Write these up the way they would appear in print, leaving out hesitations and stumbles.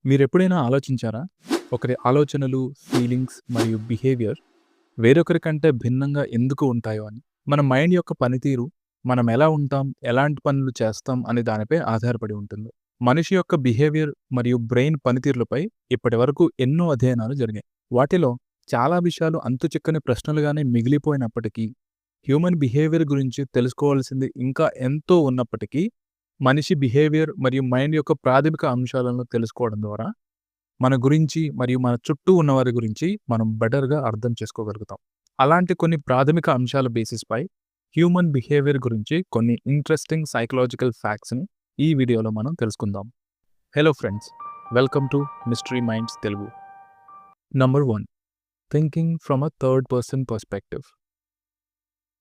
మీరెప్పుడైనా ఆలోచించారా? ఒకరి ఆలోచనలు, ఫీలింగ్స్ మరియు బిహేవియర్ వేరొకరి కంటే భిన్నంగా ఎందుకు ఉంటాయో అని. మన మైండ్ యొక్క పనితీరు, మనం ఎలా ఉంటాం, ఎలాంటి పనులు చేస్తాం అనే దానిపై ఆధారపడి ఉంటుంది. మనిషి యొక్క బిహేవియర్ మరియు బ్రెయిన్ పనితీరులపై ఇప్పటివరకు ఎన్నో అధ్యయనాలు జరిగాయి. వాటిలో చాలా విషయాలు అంతుచిక్కని ప్రశ్నలుగానే మిగిలిపోయినప్పటికీ, హ్యూమన్ బిహేవియర్ గురించి తెలుసుకోవాల్సింది ఇంకా ఎంతో ఉన్నప్పటికీ, మనిషి బిహేవియర్ మరియు మైండ్ యొక్క ప్రాథమిక అంశాలను తెలుసుకోవడం ద్వారా మన గురించి మరియు మన చుట్టూ ఉన్నవారి గురించి మనం బెటర్‌గా అర్థం చేసుకోగలుగుతాం. అలాంటి కొన్ని ప్రాథమిక అంశాల బేసిస్‌పై హ్యూమన్ బిహేవియర్ గురించి కొన్ని ఇంట్రెస్టింగ్ సైకలాజికల్ ఫ్యాక్ట్స్‌ని ఈ వీడియోలో మనం తెలుసుకుందాం. Hello friends, welcome to mystery minds Telugu. Number 1, thinking from a third person perspective.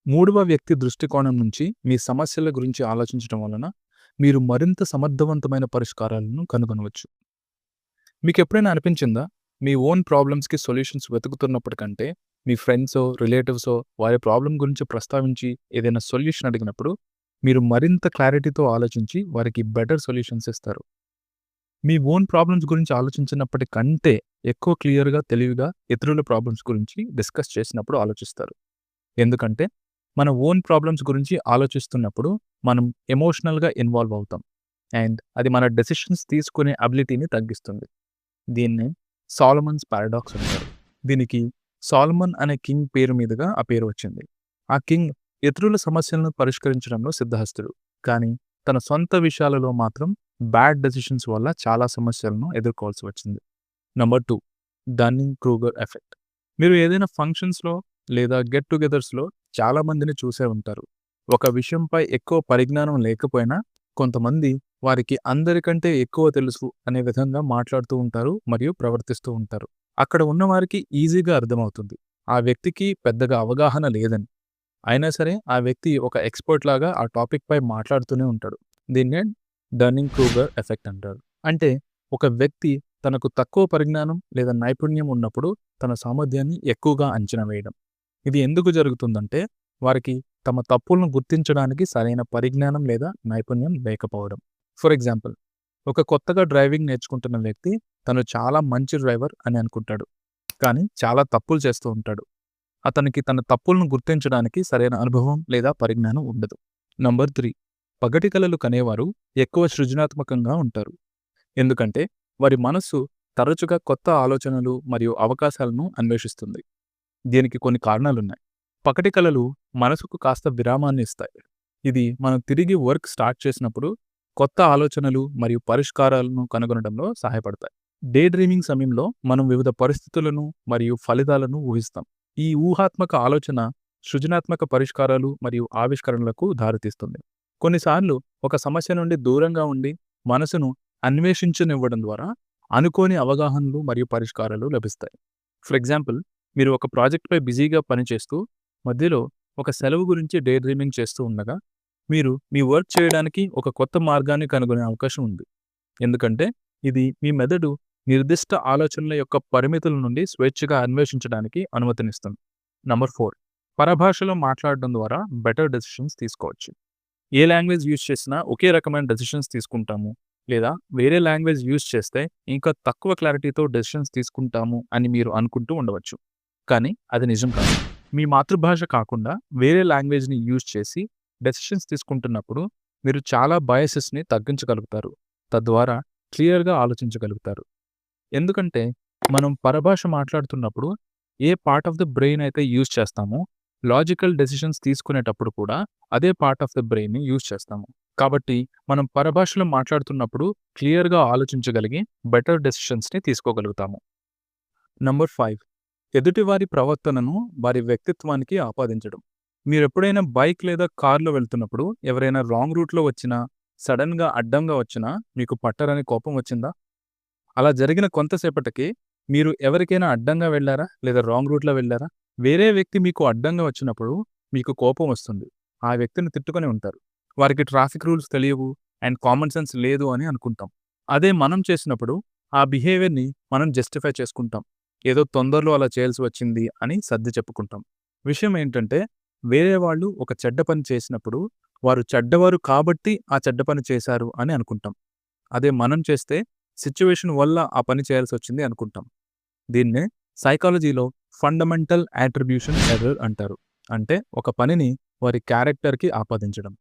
మూడవ వ్యక్తి దృష్టికోణం నుంచి మీ సమస్యల గురించి ఆలోచించడం వలన మీరు మరింత సమర్థవంతమైన పరిష్కారాలను కనుగొనవచ్చు. మీకెప్పుడైనా అనిపించిందా? మీ ఓన్ ప్రాబ్లమ్స్‌కి సొల్యూషన్స్ వెతుకుతున్నప్పటికంటే, మీ ఫ్రెండ్సో, రిలేటివ్సో వారి ప్రాబ్లమ్ గురించి ప్రస్తావించి ఏదైనా సొల్యూషన్ అడిగినప్పుడు, మీరు మరింత క్లారిటీతో ఆలోచించి వారికి బెటర్ సొల్యూషన్స్ ఇస్తారు. మీ ఓన్ ప్రాబ్లమ్స్ గురించి ఆలోచించినప్పటికంటే ఎక్కువ క్లియర్‌గా, తెలివిగా ఇతరుల ప్రాబ్లమ్స్ గురించి డిస్కస్ చేసినప్పుడు ఆలోచిస్తారు. ఎందుకంటే, మన ఓన్ ప్రాబ్లమ్స్ గురించి ఆలోచిస్తున్నప్పుడు మనం ఎమోషనల్‌గా ఇన్వాల్వ్ అవుతాం. అండ్ అది మన డెసిషన్స్ తీసుకునే అబిలిటీని తగ్గిస్తుంది. దీన్నే సాలమన్స్ పారాడాక్స్ అంటారు. దీనికి సాలమన్ అనే కింగ్ పేరు మీదుగా ఆ పేరు వచ్చింది. ఆ కింగ్ ఇతరుల సమస్యలను పరిష్కరించడంలో సిద్ధహస్తుడు. కానీ తన సొంత విషయాలలో మాత్రం బ్యాడ్ డెసిషన్స్ వల్ల చాలా సమస్యలను ఎదుర్కోవాల్సి వచ్చింది. Number 2, dunning-Kruger effect. మీరు ఏదైనా ఫంక్షన్స్‌లో లేదా గెట్ టుగెదర్స్‌లో చాలా మందిని చూసే ఉంటారు. ఒక విషయంపై ఎక్కువ పరిజ్ఞానం లేకపోయినా కొంతమంది వారికి అందరికంటే ఎక్కువ తెలుసు అనే విధంగా మాట్లాడుతూ ఉంటారు మరియు ప్రవర్తిస్తూ ఉంటారు. అక్కడ ఉన్నవారికి ఈజీగా అర్థమవుతుంది ఆ వ్యక్తికి పెద్దగా అవగాహన లేదని. అయినా సరే ఆ వ్యక్తి ఒక ఎక్స్‌పర్ట్ లాగా ఆ టాపిక్ పై మాట్లాడుతూనే ఉంటాడు. దీన్నే డన్నింగ్-క్రూగర్ ఎఫెక్ట్ అంటారు. అంటే ఒక వ్యక్తి తనకు తక్కువ పరిజ్ఞానం లేదా నైపుణ్యం ఉన్నప్పుడు తన సామర్థ్యాన్ని ఎక్కువగా అంచనా వేయడం. ఇది ఎందుకు జరుగుతుందంటే వారికి తమ తప్పులను గుర్తించడానికి సరైన పరిజ్ఞానం లేదా నైపుణ్యం లేకపోవడం. ఫర్ ఎగ్జాంపుల్, ఒక కొత్తగా డ్రైవింగ్ నేర్చుకుంటున్న వ్యక్తి తను చాలా మంచి డ్రైవర్ అని అనుకుంటాడు. కానీ చాలా తప్పులు చేస్తూ ఉంటాడు. అతనికి తన తప్పులను గుర్తించడానికి సరైన అనుభవం లేదా పరిజ్ఞానం ఉండదు. నంబర్ 3, పగటి కలలు కనేవారు ఎక్కువ సృజనాత్మకంగా ఉంటారు. ఎందుకంటే వారి మనస్సు తరచుగా కొత్త ఆలోచనలు మరియు అవకాశాలను అన్వేషిస్తుంది. దీనికి కొన్ని కారణాలున్నాయి. పగటి కలలు మనసుకు కాస్త విరామాన్ని ఇస్తాయి. ఇది మనం తిరిగి వర్క్ స్టార్ట్ చేసినప్పుడు కొత్త ఆలోచనలు మరియు పరిష్కారాలను కనుగొనడంలో సహాయపడతాయి. డే డ్రీమింగ్ సమయంలో మనం వివిధ పరిస్థితులను మరియు ఫలితాలను ఊహిస్తాం. ఈ ఊహాత్మక ఆలోచన సృజనాత్మక పరిష్కారాలు మరియు ఆవిష్కరణలకు దారితీస్తుంది. కొన్నిసార్లు ఒక సమస్య నుండి దూరంగా ఉండి మనసును అన్వేషించనివ్వడం ద్వారా అనుకోని అవగాహనలు మరియు పరిష్కారాలు లభిస్తాయి. ఫర్ ఎగ్జాంపుల్, మీరు ఒక ప్రాజెక్ట్‌పై బిజీగా పనిచేస్తూ మధ్యలో ఒక సెలవు గురించి డే డ్రీమింగ్ చేస్తూ ఉండగా మీరు మీ వర్క్ చేయడానికి ఒక కొత్త మార్గాన్ని కనుగొనే అవకాశం ఉంది. ఎందుకంటే ఇది మీ మెదడు నిర్దిష్ట ఆలోచనల యొక్క పరిమితుల నుండి స్వేచ్ఛగా అన్వేషించడానికి అనుమతినిస్తుంది. నంబర్ 4, పరభాషలో మాట్లాడడం ద్వారా బెటర్ డెసిషన్స్ తీసుకోవచ్చు. ఏ లాంగ్వేజ్ యూజ్ చేసినా ఒకే రకమైన డెసిషన్స్ తీసుకుంటాము, లేదా వేరే లాంగ్వేజ్ యూజ్ చేస్తే ఇంకా తక్కువ క్లారిటీతో డెసిషన్స్ తీసుకుంటాము అని మీరు అనుకుంటూ ఉండవచ్చు. కానీ అది నిజం కాదు. మీ మాతృభాష కాకుండా వేరే లాంగ్వేజ్‌ని యూజ్ చేసి డెసిషన్స్ తీసుకుంటున్నప్పుడు మీరు చాలా బయాసెస్‌ని తగ్గించగలుగుతారు. తద్వారా క్లియర్‌గా ఆలోచించగలుగుతారు. ఎందుకంటే మనం పరభాష మాట్లాడుతున్నప్పుడు ఏ పార్ట్ ఆఫ్ ద బ్రెయిన్ అయితే యూజ్ చేస్తామో, లాజికల్ డెసిషన్స్ తీసుకునేటప్పుడు కూడా అదే పార్ట్ ఆఫ్ ద బ్రెయిన్‌ని యూజ్ చేస్తాము. కాబట్టి మనం పరభాషలో మాట్లాడుతున్నప్పుడు క్లియర్‌గా ఆలోచించగలిగి బెటర్ డెసిషన్స్‌ని తీసుకోగలుగుతాము. నంబర్ 5, ఎదుటివారి ప్రవర్తనను వారి వ్యక్తిత్వానికి ఆపాదించడం. మీరెప్పుడైనా బైక్ లేదా కార్‌లో వెళ్తున్నప్పుడు ఎవరైనా రాంగ్ రూట్‌లో వచ్చినా, సడెన్‌గా అడ్డంగా వచ్చినా మీకు పట్టరని కోపం వచ్చిందా? అలా జరిగిన కొంతసేపటికి మీరు ఎవరికైనా అడ్డంగా వెళ్లారా? లేదా రాంగ్ రూట్‌లో వెళ్లారా? వేరే వ్యక్తి మీకు అడ్డంగా వచ్చినప్పుడు మీకు కోపం వస్తుంది. ఆ వ్యక్తిని తిట్టుకొని ఉంటారు. వారికి ట్రాఫిక్ రూల్స్ తెలియవు అండ్ కామన్ సెన్స్ లేదు అని అనుకుంటాం. అదే మనం చేసినప్పుడు ఆ బిహేవియర్‌ని మనం జస్టిఫై చేసుకుంటాం. ఏదో తొందరలో అలా చేయాల్సి వచ్చింది అని సర్ది చెప్పుకుంటాం. విషయం ఏంటంటే వేరే వాళ్ళు ఒక చెడ్డ పని చేసినప్పుడు వారు చెడ్డవారు కాబట్టి ఆ చెడ్డ పని చేశారు అని అనుకుంటాం. అదే మనం చేస్తే సిట్యుయేషన్ వల్ల ఆ పని చేయాల్సొచ్చింది అనుకుంటాం. దీన్నే సైకాలజీలో ఫండమెంటల్ అట్రిబ్యూషన్ ఎర్రర్ అంటారు. అంటే ఒక పనిని వారి క్యారెక్టర్‌కి ఆపాదించడం.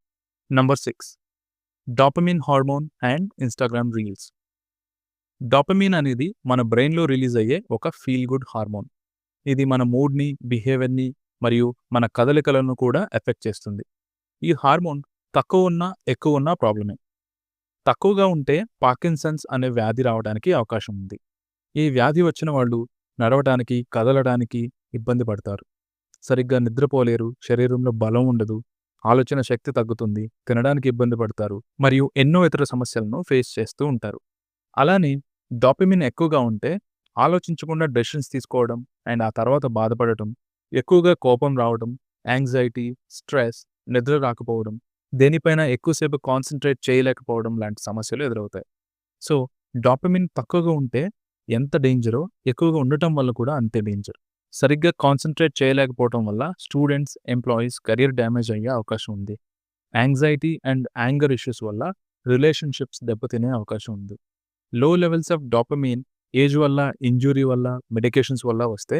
Number 6 dopamine hormone and Instagram reels. Dopamine అనేది మన బ్రెయిన్‌లో రిలీజ్ అయ్యే ఒక ఫీల్ గుడ్ హార్మోన్. ఇది మన మూడ్‌ని, బిహేవియర్‌ని మరియు మన కదలికలను కూడా ఎఫెక్ట్ చేస్తుంది. ఈ హార్మోన్ తక్కువ ఉన్నా, ఎక్కువ ఉన్నా ప్రాబ్లమే. తక్కువగా ఉంటే పార్కిన్సన్స్ అనే వ్యాధి రావడానికి అవకాశం ఉంది. ఈ వ్యాధి వచ్చిన వాళ్ళు నడవడానికి, కదలడానికి ఇబ్బంది పడతారు. సరిగ్గా నిద్రపోలేరు, శరీరంలో బలం ఉండదు, ఆలోచన శక్తి తగ్గుతుంది, తినడానికి ఇబ్బంది పడతారు మరియు ఎన్నో ఇతర సమస్యలను ఫేస్ చేస్తూ ఉంటారు. అలానే డోపమైన్ ఎక్కువగా ఉంటే ఆలోచించకుండా డెసిషన్స్ తీసుకోవడం అండ్ ఆ తర్వాత బాధపడటం, ఎక్కువగా కోపం రావడం, యాంగ్జైటీ, స్ట్రెస్, నిద్ర రాకపోవడం, దేనిపైన ఎక్కువసేపు కాన్సంట్రేట్ చేయలేకపోవడం లాంటి సమస్యలు ఎదురవుతాయి. సో, డోపమైన్ తక్కువగా ఉంటే ఎంత డేంజరో, ఎక్కువగా ఉండటం వల్ల కూడా అంతే డేంజర్. సరిగ్గా కాన్సంట్రేట్ చేయలేకపోవటం వల్ల స్టూడెంట్స్, ఎంప్లాయీస్ కెరియర్ డ్యామేజ్ అయ్యే అవకాశం ఉంది. యాంగ్జైటీ అండ్ యాంగర్ ఇష్యూస్ వల్ల రిలేషన్‌షిప్స్ దెబ్బతినే అవకాశం ఉంది. Low levels of dopamine age వల్ల, ఇంజ్యూరీ వల్ల, మెడికేషన్స్ వల్ల వస్తే,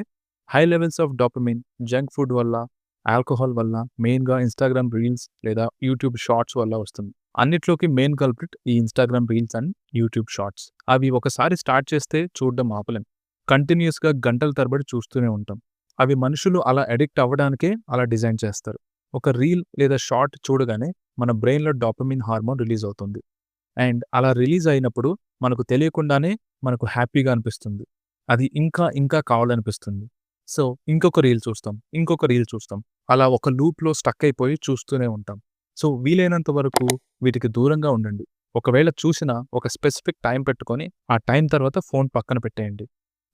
high levels of dopamine junk food వల్ల, ఆల్కహాల్ వల్ల, మెయిన్‌గా ఇన్‌స్టాగ్రామ్ రీల్స్ లేదా యూట్యూబ్ షార్ట్స్ వల్ల వస్తుంది. అన్నిట్లోకి మెయిన్ కల్ప్రిట్ ఈ Instagram reels and YouTube shorts. అవి ఒకసారి స్టార్ట్ చేస్తే చూడడం ఆపలేం. కంటిన్యూయస్‌గా గంటల తరబడి చూస్తూనే ఉంటాం. అవి మనుషులు అలా అడిక్ట్ అవ్వడానికే అలా డిజైన్ చేస్తారు. ఒక రీల్ లేదా షార్ట్ చూడగానే మన బ్రెయిన్‌లో డోపమైన్ హార్మోన్ రిలీజ్ అవుతుంది. అండ్ అలా రిలీజ్ అయినప్పుడు మనకు తెలియకుండానే మనకు హ్యాపీగా అనిపిస్తుంది. అది ఇంకా ఇంకా కావాలనిపిస్తుంది. సో, ఇంకొక రీల్ చూస్తాం, ఇంకొక రీల్ చూస్తాం. అలా ఒక లూప్‌లో స్టక్ అయిపోయి చూస్తూనే ఉంటాం. సో, వీలైనంత వరకు వీటికి దూరంగా ఉండండి. ఒకవేళ చూసినా ఒక స్పెసిఫిక్ టైం పెట్టుకొని, ఆ టైం తర్వాత ఫోన్ పక్కన పెట్టేయండి.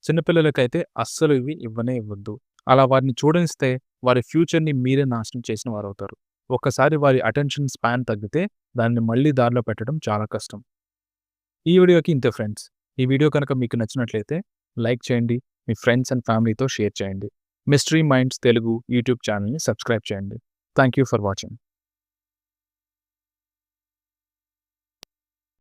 చిన్నపిల్లలకైతే అస్సలు ఇవి ఇవ్వనే ఇవ్వద్దు. అలా వారిని చూడనిస్తే వారి ఫ్యూచర్‌ని మీరే నాశనం చేసిన వారవుతారు. ఒక్కసారి వారి అటెన్షన్ స్పాన్ తగ్గితే దాన్ని మళ్ళీ దారిలో పెట్టడం చాలా కష్టం. ఈ వీడియోకి ఇంతే ఫ్రెండ్స్. ఈ వీడియో కనుక మీకు నచ్చినట్లయితే లైక్ చేయండి. మీ ఫ్రెండ్స్ అండ్ ఫ్యామిలీతో షేర్ చేయండి. మిస్టరీ మైండ్స్ తెలుగు యూట్యూబ్ ఛానల్‌ని సబ్స్క్రైబ్ చేయండి. Thank you for watching.